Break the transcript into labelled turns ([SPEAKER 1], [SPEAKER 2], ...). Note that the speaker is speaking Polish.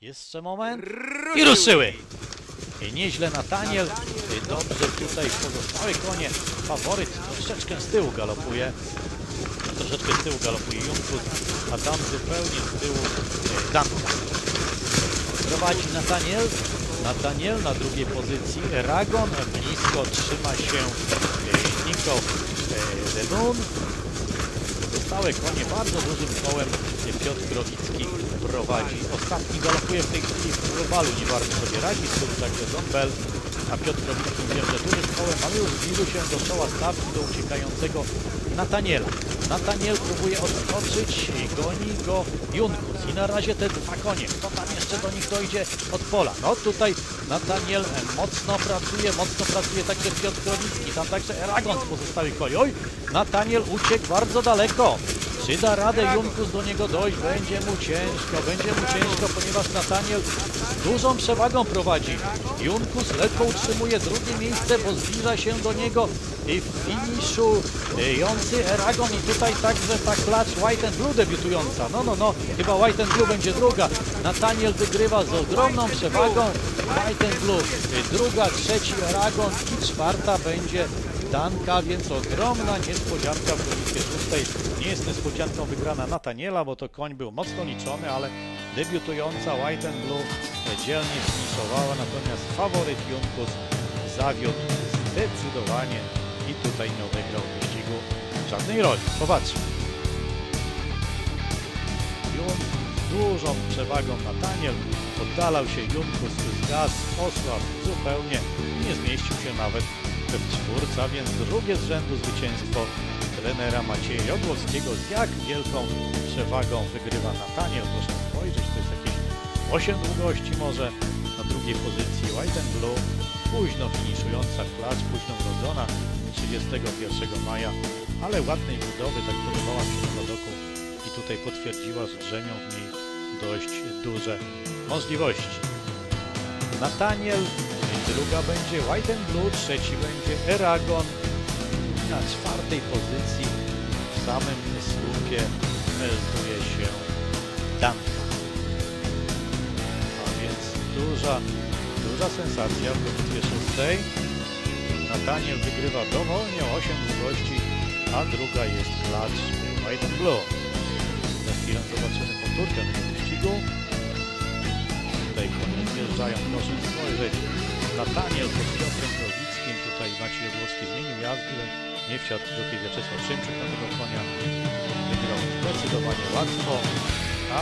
[SPEAKER 1] Jeszcze moment. I ruszyły! Nieźle Nathaniel. Dobrze tutaj pozostałe konie. Faworyt troszeczkę z tyłu galopuje. Troszeczkę z tyłu galopuje Junkus, a tam zupełnie z tyłu Danka. Prowadzi Nathaniel. Nathaniel na drugiej pozycji. Eragon blisko trzyma się Niko Denun. Pozostałe konie bardzo dużym kołem Piotr Growicki prowadzi. Ostatni galopuje w tej chwili w globalu, nie bardzo sobie radzi z tym, także Don Bell, a Piotr Growicki wiem, że dużym kołem, ale już zbliżył się do czoła stawki, do uciekającego Nathaniela. Nathaniel próbuje odskoczyć i goni go Junkus. I na razie te dwa konie. Kto tam jeszcze do nich dojdzie od pola? No tutaj Nathaniel mocno pracuje także Piotr Growicki. Tam także Eragon z pozostałych koni. Oj, Nathaniel uciekł bardzo daleko. Czy da radę Junkus do niego dojść? Będzie mu ciężko, ponieważ Nathaniel z dużą przewagą prowadzi. Junkus lekko utrzymuje drugie miejsce, bo zbliża się do niego i w finiszujący Eragon i tutaj także ta klacz White and Blue debiutująca. No, chyba White and Blue będzie druga. Nathaniel wygrywa z ogromną przewagą. White and Blue druga, trzeci Eragon i czwarta będzie Danka, więc ogromna niespodzianka w gonitwie szóstej. Nie jest niespodzianką wygrana Nathaniela, bo to koń był mocno liczony, ale debiutująca White and Blue dzielnie finiszowała, natomiast faworyt Junkus zawiódł zdecydowanie i tutaj nie odegrał w wyścigu żadnej roli. Popatrzmy. Z dużą przewagą Nathaniel oddalał się Junkus z gaz, osłabł zupełnie, nie zmieścił się nawet w czwórce, a więc drugie z rzędu zwycięstwo trenera Macieja Jodłowskiego. Z jak wielką przewagą wygrywa Nathaniel? Proszę spojrzeć, to jest jakieś 8 długości może. Na drugiej pozycji White and Blue, późno finiszująca klacz, późno urodzona 31 maja, ale ładnej budowy, tak podobała mi się na zadoku i tutaj potwierdziła, że drzemią w niej dość duże możliwości. Nathaniel, druga będzie White and Blue, trzeci będzie Eragon. Na czwartej pozycji w samym słupie melduje się Danka. A więc duża sensacja w gonitwie szóstej. Nathaniel wygrywa dowolnie 8 długości, a druga jest klacz White and Blue. Za chwilę zobaczymy powtórkę tego wyścigu. Tutaj konie zjeżdżają, proszę spojrzeć. Nathaniel pod Piotrem Growickim, tutaj Maciej Jodłowski zmienił jazdę, nie wsiadł jockey Wiaczesław Szymczyk na tego konia, wygrał zdecydowanie łatwo, a